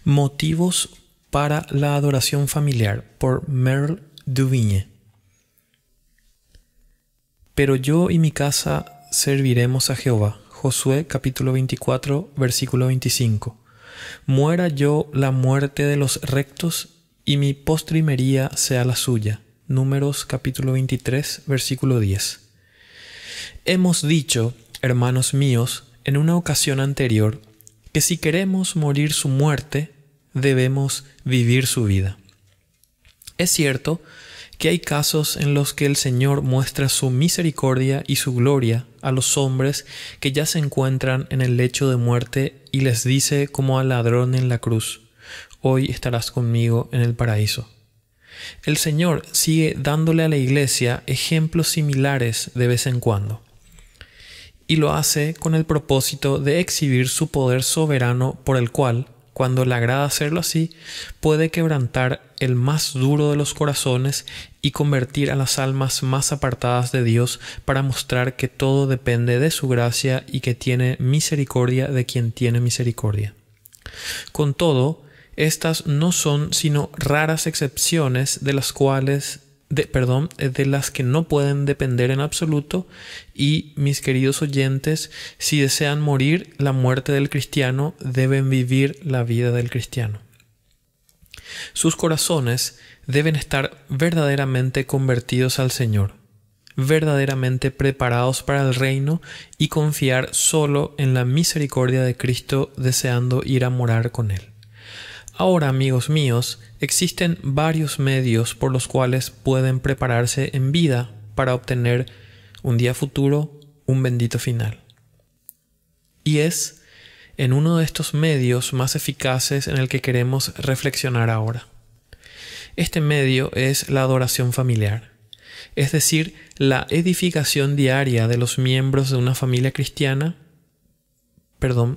Motivos para la adoración familiar, por Merle Duvigne. Pero yo y mi casa serviremos a Jehová. Josué capítulo 24, versículo 25. Muera yo la muerte de los rectos y mi postrimería sea la suya. Números capítulo 23, versículo 10. Hemos dicho, hermanos míos, en una ocasión anterior, que si queremos morir su muerte, debemos vivir su vida. Es cierto que hay casos en los que el Señor muestra su misericordia y su gloria a los hombres que ya se encuentran en el lecho de muerte y les dice como al ladrón en la cruz: hoy estarás conmigo en el paraíso. El Señor sigue dándole a la Iglesia ejemplos similares de vez en cuando, y lo hace con el propósito de exhibir su poder soberano por el cual, cuando le agrada hacerlo así, puede quebrantar el más duro de los corazones y convertir a las almas más apartadas de Dios para mostrar que todo depende de su gracia y que tiene misericordia de quien tiene misericordia. Con todo, estas no son sino raras excepciones de las que no pueden depender en absoluto, y, mis queridos oyentes, si desean morir la muerte del cristiano, deben vivir la vida del cristiano. Sus corazones deben estar verdaderamente convertidos al Señor, verdaderamente preparados para el reino y confiar solo en la misericordia de Cristo, deseando ir a morar con Él. Ahora, amigos míos, existen varios medios por los cuales pueden prepararse en vida para obtener un día futuro, un bendito final. Y es en uno de estos medios más eficaces en el que queremos reflexionar ahora. Este medio es la adoración familiar, es decir, la edificación diaria de los miembros de una familia cristiana,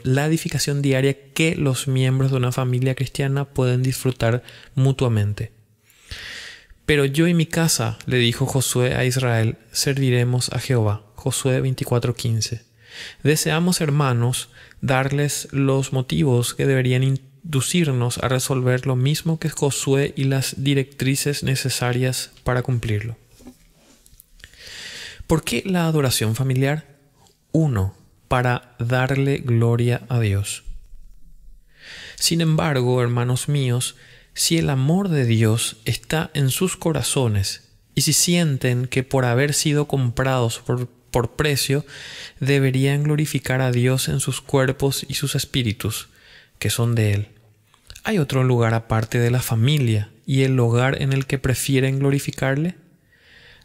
la edificación diaria que los miembros de una familia cristiana pueden disfrutar mutuamente. Pero yo y mi casa, le dijo Josué a Israel, serviremos a Jehová. Josué 24:15. Deseamos, hermanos, darles los motivos que deberían inducirnos a resolver lo mismo que Josué y las directrices necesarias para cumplirlo. ¿Por qué la adoración familiar? 1. Para darle gloria a Dios. Sin embargo, hermanos míos, si el amor de Dios está en sus corazones y si sienten que por haber sido comprados por precio, deberían glorificar a Dios en sus cuerpos y sus espíritus, que son de Él. ¿Hay otro lugar aparte de la familia y el hogar en el que prefieren glorificarle?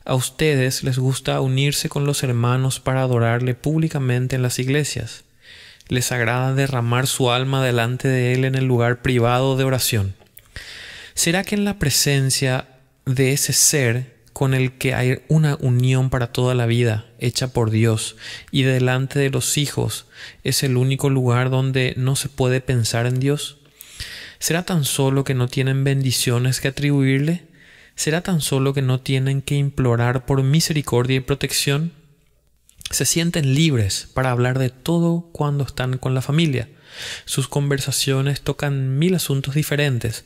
A ustedes les gusta unirse con los hermanos para adorarle públicamente en las iglesias. Les agrada derramar su alma delante de Él en el lugar privado de oración. ¿Será que en la presencia de ese ser con el que hay una unión para toda la vida, hecha por Dios, y delante de los hijos, es el único lugar donde no se puede pensar en Dios? ¿Será tan solo que no tienen bendiciones que atribuirle? ¿Será tan solo que no tienen que implorar por misericordia y protección? Se sienten libres para hablar de todo cuando están con la familia. Sus conversaciones tocan 1000 asuntos diferentes,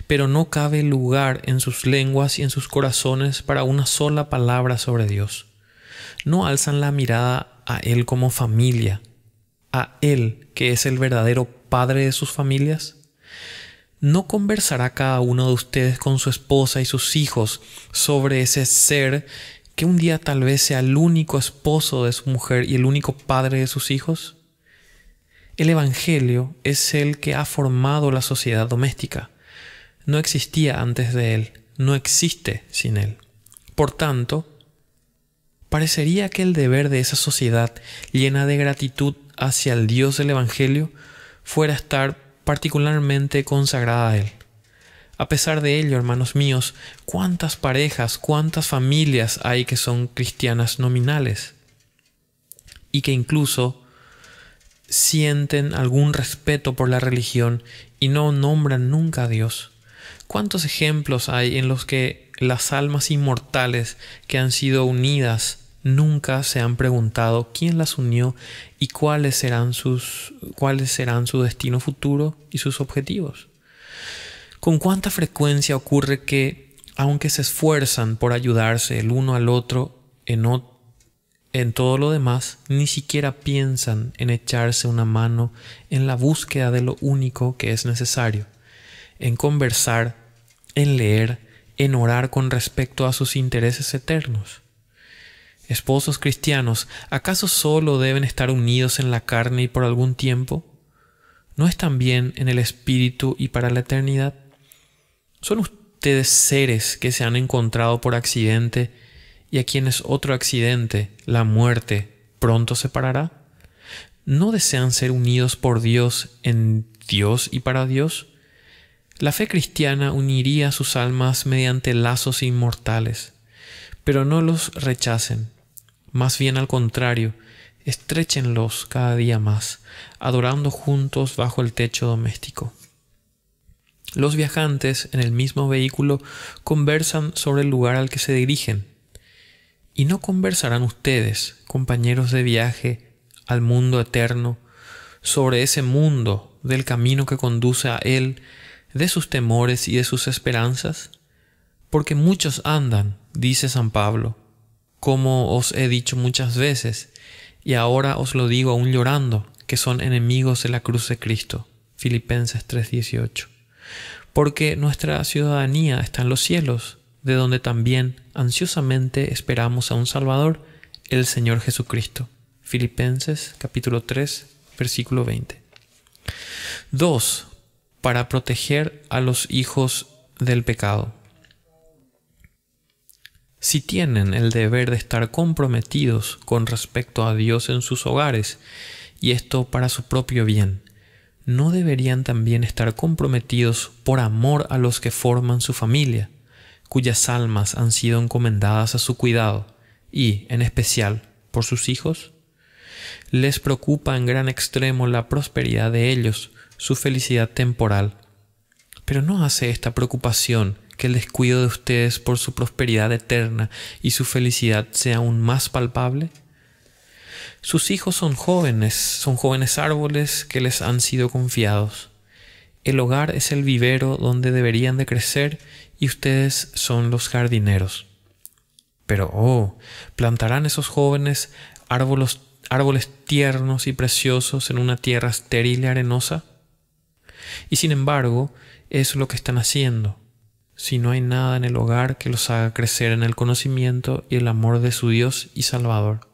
pero no cabe lugar en sus lenguas y en sus corazones para una sola palabra sobre Dios. No alzan la mirada a Él como familia, a Él que es el verdadero Padre de sus familias. ¿No conversará cada uno de ustedes con su esposa y sus hijos sobre ese ser que un día tal vez sea el único esposo de su mujer y el único padre de sus hijos? El Evangelio es el que ha formado la sociedad doméstica. No existía antes de Él, no existe sin Él. Por tanto, parecería que el deber de esa sociedad llena de gratitud hacia el Dios del Evangelio fuera estar particularmente consagrada a Él. A pesar de ello, hermanos míos, ¿cuántas parejas, cuántas familias hay que son cristianas nominales y que incluso sienten algún respeto por la religión y no nombran nunca a Dios? ¿Cuántos ejemplos hay en los que las almas inmortales que han sido unidas nunca se han preguntado quién las unió y cuáles serán su destino futuro y sus objetivos. ¿Con cuánta frecuencia ocurre que, aunque se esfuerzan por ayudarse el uno al otro en todo lo demás, ni siquiera piensan en echarse una mano en la búsqueda de lo único que es necesario, en conversar, en leer, en orar con respecto a sus intereses eternos? Esposos cristianos, ¿acaso solo deben estar unidos en la carne y por algún tiempo? ¿No es también en el espíritu y para la eternidad? ¿Son ustedes seres que se han encontrado por accidente y a quienes otro accidente, la muerte, pronto separará? ¿No desean ser unidos por Dios en Dios y para Dios? La fe cristiana uniría sus almas mediante lazos inmortales, pero no los rechacen. Más bien al contrario, estréchenlos cada día más, adorando juntos bajo el techo doméstico. Los viajantes en el mismo vehículo conversan sobre el lugar al que se dirigen. ¿Y no conversarán ustedes, compañeros de viaje al mundo eterno, sobre ese mundo, del camino que conduce a él, de sus temores y de sus esperanzas? Porque muchos andan, dice San Pablo, como os he dicho muchas veces, y ahora os lo digo aún llorando, que son enemigos de la cruz de Cristo. Filipenses 3:18. Porque nuestra ciudadanía está en los cielos, de donde también ansiosamente esperamos a un Salvador, el Señor Jesucristo. Filipenses capítulo 3, versículo 20. 2. Para proteger a los hijos del pecado. Si tienen el deber de estar comprometidos con respecto a Dios en sus hogares, y esto para su propio bien, ¿no deberían también estar comprometidos por amor a los que forman su familia, cuyas almas han sido encomendadas a su cuidado, y, en especial, por sus hijos? Les preocupa en gran extremo la prosperidad de ellos, su felicidad temporal. Pero ¿no hace esta preocupación que el descuido de ustedes por su prosperidad eterna y su felicidad sea aún más palpable? Sus hijos son jóvenes árboles que les han sido confiados. El hogar es el vivero donde deberían de crecer y ustedes son los jardineros. Pero, ¿plantarán esos jóvenes árboles tiernos y preciosos en una tierra estéril y arenosa? Y sin embargo, es lo que están haciendo. Si no hay nada en el hogar que los haga crecer en el conocimiento y el amor de su Dios y Salvador.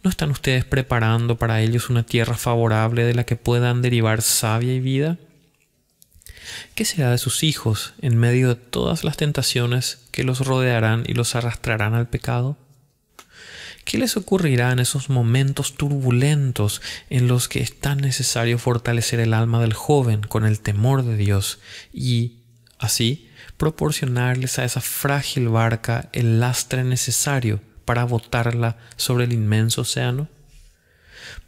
¿No están ustedes preparando para ellos una tierra favorable de la que puedan derivar savia y vida? ¿Qué será de sus hijos en medio de todas las tentaciones que los rodearán y los arrastrarán al pecado? ¿Qué les ocurrirá en esos momentos turbulentos en los que es tan necesario fortalecer el alma del joven con el temor de Dios y, así, proporcionarles a esa frágil barca el lastre necesario para botarla sobre el inmenso océano?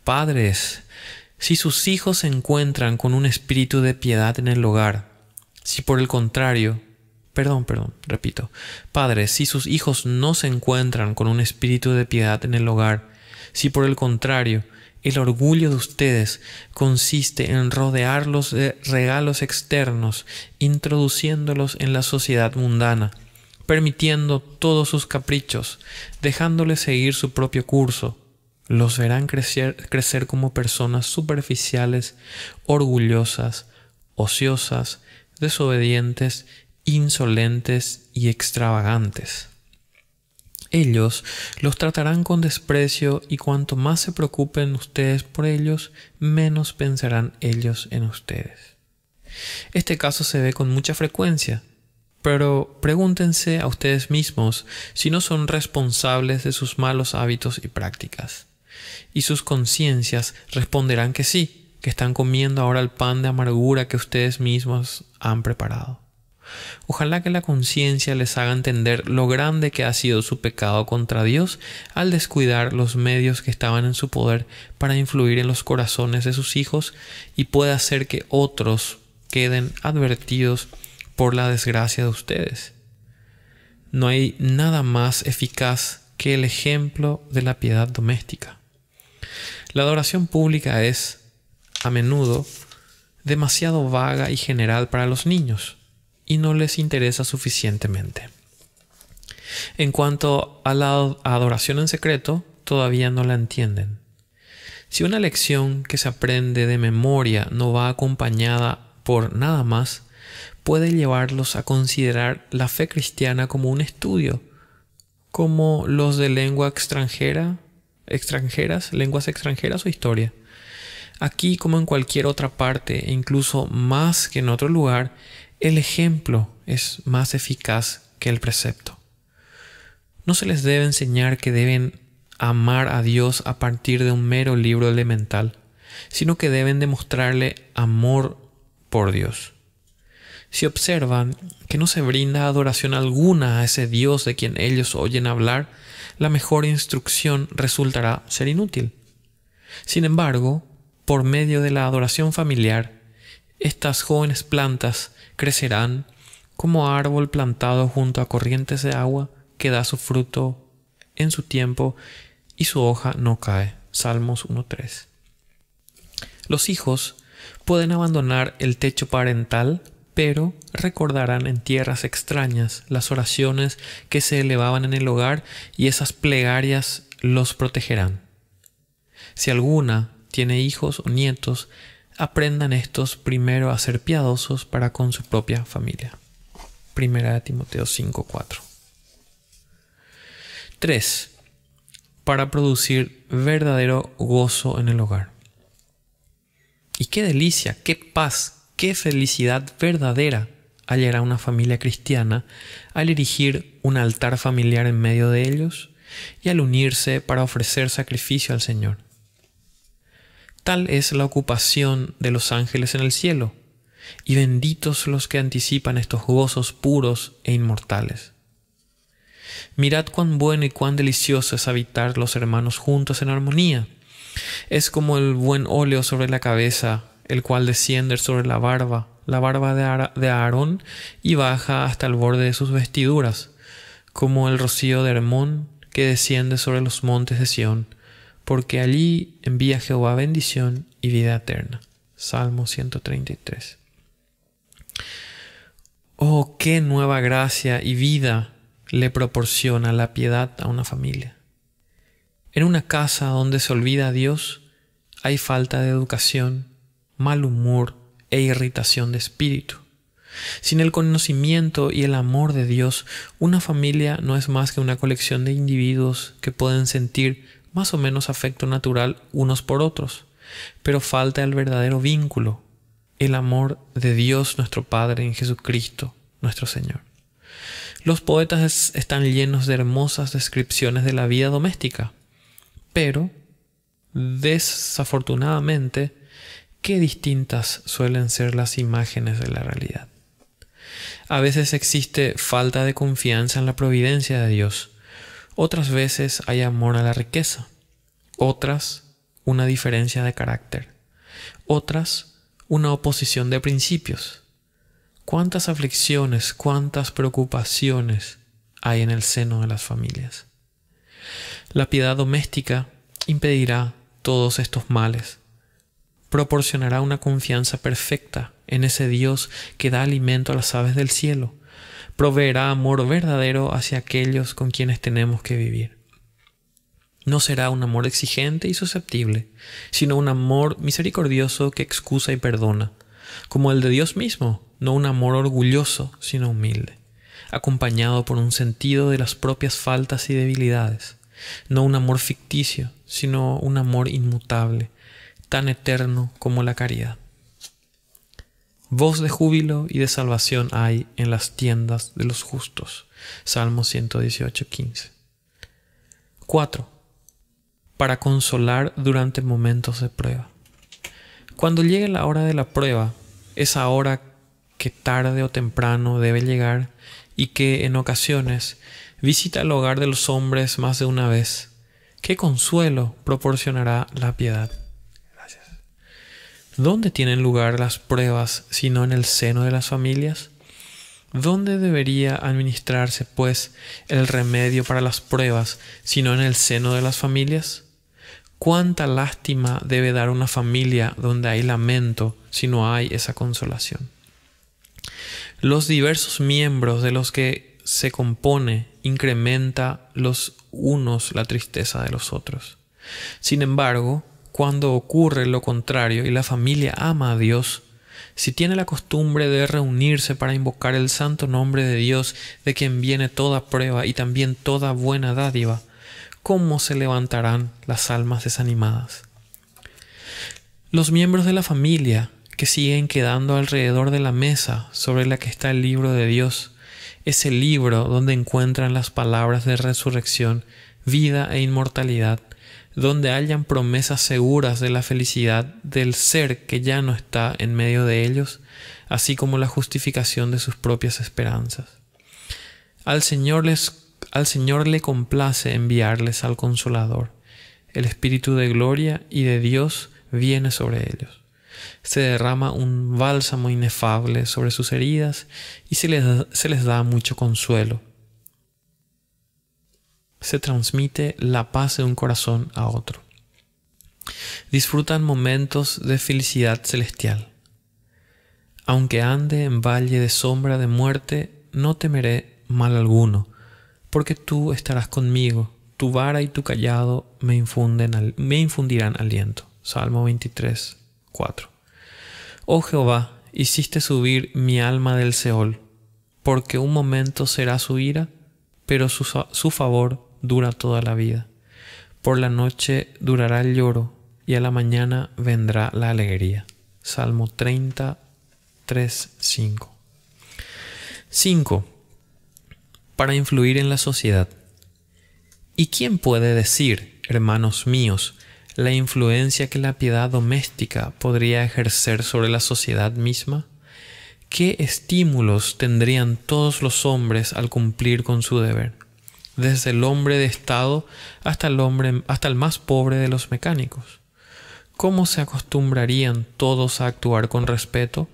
Padres, si sus hijos se encuentran con un espíritu de piedad en el hogar, si por el contrario, Padres, si sus hijos no se encuentran con un espíritu de piedad en el hogar, si por el contrario, el orgullo de ustedes consiste en rodearlos de regalos externos, introduciéndolos en la sociedad mundana, permitiendo todos sus caprichos, dejándoles seguir su propio curso, los verán crecer como personas superficiales, orgullosas, ociosas, desobedientes, insolentes y extravagantes. Ellos los tratarán con desprecio y cuanto más se preocupen ustedes por ellos, menos pensarán ellos en ustedes. Este caso se ve con mucha frecuencia, pero pregúntense a ustedes mismos si no son responsables de sus malos hábitos y prácticas. Y sus conciencias responderán que sí, que están comiendo ahora el pan de amargura que ustedes mismos han preparado. Ojalá que la conciencia les haga entender lo grande que ha sido su pecado contra Dios al descuidar los medios que estaban en su poder para influir en los corazones de sus hijos y pueda hacer que otros queden advertidos por la desgracia de ustedes. No hay nada más eficaz que el ejemplo de la piedad doméstica. La adoración pública es, a menudo, demasiado vaga y general para los niños y no les interesa suficientemente. En cuanto a la adoración en secreto, todavía no la entienden. Si una lección que se aprende de memoria no va acompañada por nada más, puede llevarlos a considerar la fe cristiana como un estudio, como los de lenguas extranjeras o historia. Aquí, como en cualquier otra parte, e incluso más que en otro lugar, el ejemplo es más eficaz que el precepto. No se les debe enseñar que deben amar a Dios a partir de un mero libro elemental, sino que deben demostrarle amor por Dios. Si observan que no se brinda adoración alguna a ese Dios de quien ellos oyen hablar, la mejor instrucción resultará ser inútil. Sin embargo, por medio de la adoración familiar, estas jóvenes plantas crecerán como árbol plantado junto a corrientes de agua que da su fruto en su tiempo y su hoja no cae. Salmos 1:3. Los hijos pueden abandonar el techo parental, pero recordarán en tierras extrañas las oraciones que se elevaban en el hogar y esas plegarias los protegerán. Si alguna tiene hijos o nietos, aprendan estos primero a ser piadosos para con su propia familia. 1 Timoteo 5:4. 3. Para producir verdadero gozo en el hogar. Y qué delicia, qué paz, qué felicidad verdadera hallará una familia cristiana al erigir un altar familiar en medio de ellos y al unirse para ofrecer sacrificio al Señor. Tal es la ocupación de los ángeles en el cielo, y benditos los que anticipan estos gozos puros e inmortales. Mirad cuán bueno y cuán delicioso es habitar los hermanos juntos en armonía. Es como el buen óleo sobre la cabeza, el cual desciende sobre la barba de Aarón y baja hasta el borde de sus vestiduras, como el rocío de Hermón que desciende sobre los montes de Sión, porque allí envía Jehová bendición y vida eterna. Salmo 133. Oh, qué nueva gracia y vida le proporciona la piedad a una familia. En una casa donde se olvida a Dios, hay falta de educación, mal humor e irritación de espíritu. Sin el conocimiento y el amor de Dios, una familia no es más que una colección de individuos que pueden sentir más o menos afecto natural unos por otros, pero falta el verdadero vínculo, el amor de Dios nuestro Padre en Jesucristo, nuestro Señor. Los poetas están llenos de hermosas descripciones de la vida doméstica, pero, desafortunadamente, qué distintas suelen ser las imágenes de la realidad. A veces existe falta de confianza en la providencia de Dios. Otras veces hay amor a la riqueza. Otras, una diferencia de carácter. Otras, una oposición de principios. ¿Cuántas aflicciones, cuántas preocupaciones hay en el seno de las familias? La piedad doméstica impedirá todos estos males. Proporcionará una confianza perfecta en ese Dios que da alimento a las aves del cielo. Proveerá amor verdadero hacia aquellos con quienes tenemos que vivir. No será un amor exigente y susceptible, sino un amor misericordioso que excusa y perdona, como el de Dios mismo, no un amor orgulloso, sino humilde, acompañado por un sentido de las propias faltas y debilidades, no un amor ficticio, sino un amor inmutable, tan eterno como la caridad. Voz de júbilo y de salvación hay en las tiendas de los justos. Salmo 118:15. 4. Para consolar durante momentos de prueba. Cuando llegue la hora de la prueba, esa hora que tarde o temprano debe llegar y que en ocasiones visita el hogar de los hombres más de una vez, ¿qué consuelo proporcionará la piedad? ¿Dónde tienen lugar las pruebas sino en el seno de las familias? ¿Dónde debería administrarse, pues, el remedio para las pruebas, sino en el seno de las familias? ¿Cuánta lástima debe dar una familia donde hay lamento si no hay esa consolación? Los diversos miembros de los que se compone incrementa los unos la tristeza de los otros. Sin embargo, cuando ocurre lo contrario y la familia ama a Dios, si tiene la costumbre de reunirse para invocar el santo nombre de Dios, de quien viene toda prueba y también toda buena dádiva, ¿cómo se levantarán las almas desanimadas? Los miembros de la familia que siguen quedando alrededor de la mesa sobre la que está el libro de Dios, ese libro donde encuentran las palabras de resurrección, vida e inmortalidad, donde hayan promesas seguras de la felicidad del ser que ya no está en medio de ellos, así como la justificación de sus propias esperanzas. Al Señor le complace enviarles al Consolador. El Espíritu de gloria y de Dios viene sobre ellos. Se derrama un bálsamo inefable sobre sus heridas y se les da mucho consuelo. Se transmite la paz de un corazón a otro. Disfrutan momentos de felicidad celestial. Aunque ande en valle de sombra de muerte, no temeré mal alguno, porque tú estarás conmigo, tu vara y tu cayado me infundirán aliento. Salmo 23, 4. Oh Jehová, hiciste subir mi alma del Seol, porque un momento será su ira, pero su favor dura toda la vida. Por la noche durará el lloro, y a la mañana vendrá la alegría. Salmo 33, 5. 5. Para influir en la sociedad. ¿Y quién puede decir, hermanos míos, la influencia que la piedad doméstica podría ejercer sobre la sociedad misma? ¿Qué estímulos tendrían todos los hombres al cumplir con su deber? Desde el hombre de Estado hasta el más pobre de los mecánicos. ¿Cómo se acostumbrarían todos a actuar con respeto,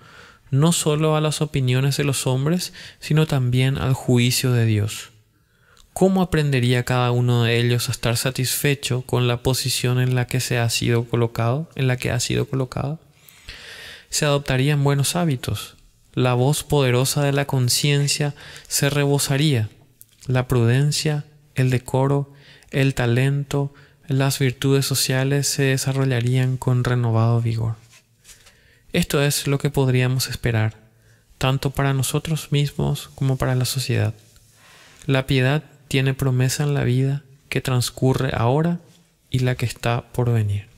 no solo a las opiniones de los hombres, sino también al juicio de Dios? ¿Cómo aprendería cada uno de ellos a estar satisfecho con la posición en la que ha sido colocado? Se adoptarían buenos hábitos. La voz poderosa de la conciencia se rebosaría. La prudencia, el decoro, el talento, las virtudes sociales se desarrollarían con renovado vigor. Esto es lo que podríamos esperar, tanto para nosotros mismos como para la sociedad. La piedad tiene promesa en la vida que transcurre ahora y la que está por venir.